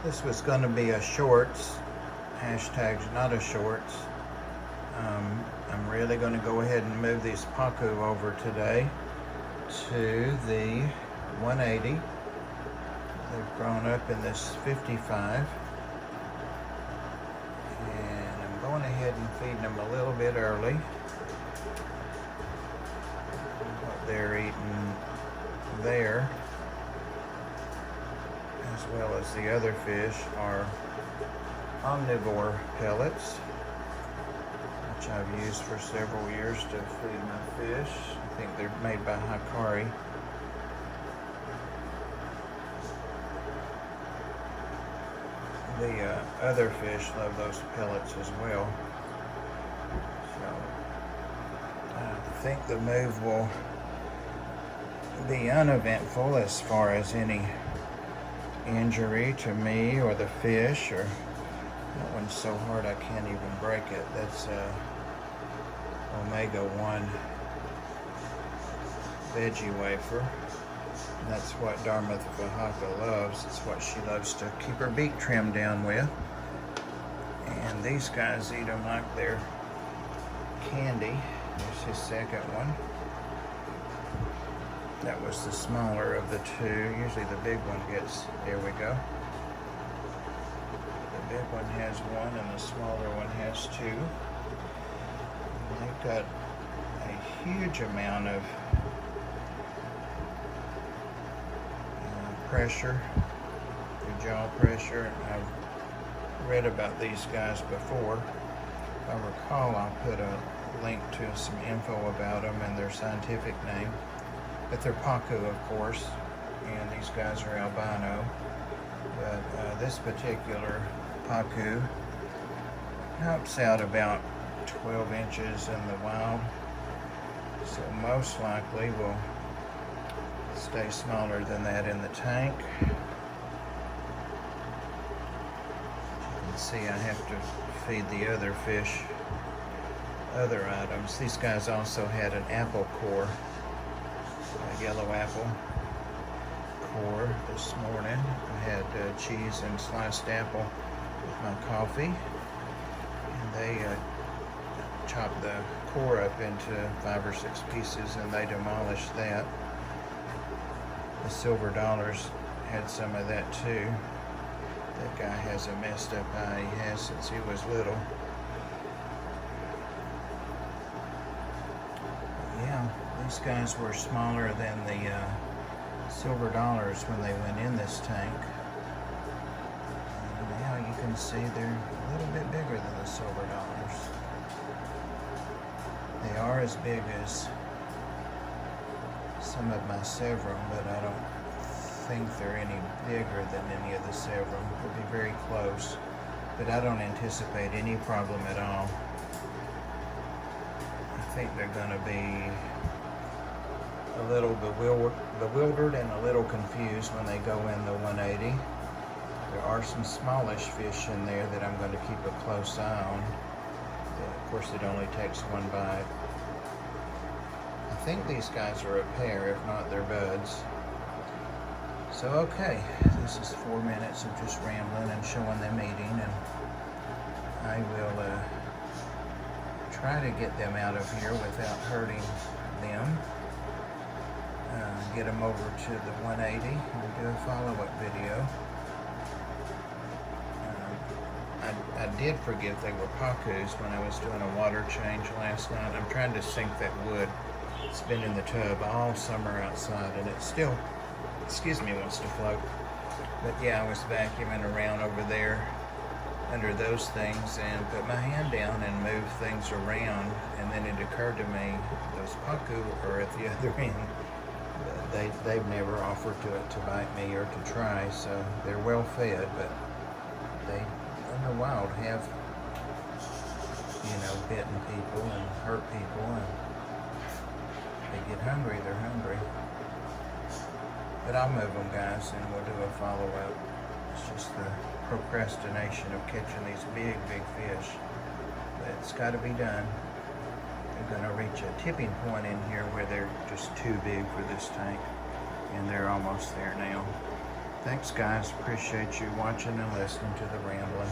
This was going to be a shorts, hashtags not a shorts. I'm really going to go ahead and move these Pacu over today to the 180. They've grown up in this 55. And I'm going ahead and feeding them a little bit early. What they're eating there, as well as the other fish, are omnivore pellets, which I've used for several years to feed my fish. I think they're made by Hikari. The other fish love those pellets as well. So I think the move will be uneventful as far as any injury to me or the fish. Or that one's so hard I can't even break it. That's omega-1 veggie wafer. And that's what Dharmavahaka loves. It's what she loves to keep her beak trimmed down with. And these guys eat them like they're candy. There's his second one. That was the smaller of the two. Usually the big one gets, there we go. The big one has one and the smaller one has two. And they've got a huge amount of pressure, the jaw pressure. I've read about these guys before. If I recall, I'll put a link to some info about them and their scientific name. But they're Pacu, of course, and these guys are albino. But this particular Pacu helps out about 12 inches in the wild, so most likely will stay smaller than that in the tank. You can see I have to feed the other fish other items. These guys also had an apple core, a yellow apple core this morning. I had cheese and sliced apple with my coffee, and they chopped the core up into 5 or 6 pieces and they demolished that. The silver dollars had some of that too. That guy has a messed up eye. He has since he was little. Yeah, these guys were smaller than the silver dollars when they went in this tank. And now you can see they're a little bit bigger than the silver dollars. They are as big as some of my Sevrum, but I don't think they're any bigger than any of the Sevrum. They'll be very close, but I don't anticipate any problem at all. I think they're going to be a little bewildered and a little confused when they go in the 180. There are some smallish fish in there that I'm going to keep a close eye on. Of course, it only takes one bite. I think these guys are a pair, if not they're buds. So okay, this is 4 minutes of just rambling and showing them eating, and I will try to get them out of here without hurting them. Get them over to the 180 and do a follow-up video. I did forget they were Pacus when I was doing a water change last night. I'm trying to sink that wood. It's been in the tub all summer outside, and it still, excuse me, wants to float. But yeah, I was vacuuming around over there under those things and put my hand down and moved things around, and then it occurred to me those Pacu are at the other end. They've never offered to bite me or to try, so they're well fed, but they in the wild have, bitten people and hurt people, and they get hungry, they're hungry. But I'll move them, guys, and we'll do a follow-up. It's just the procrastination of catching these big fish. But it's got to be done. They're going to reach a tipping point in here where they're just too big for this tank, and they're almost there now. Thanks, guys. Appreciate you watching and listening to the rambling.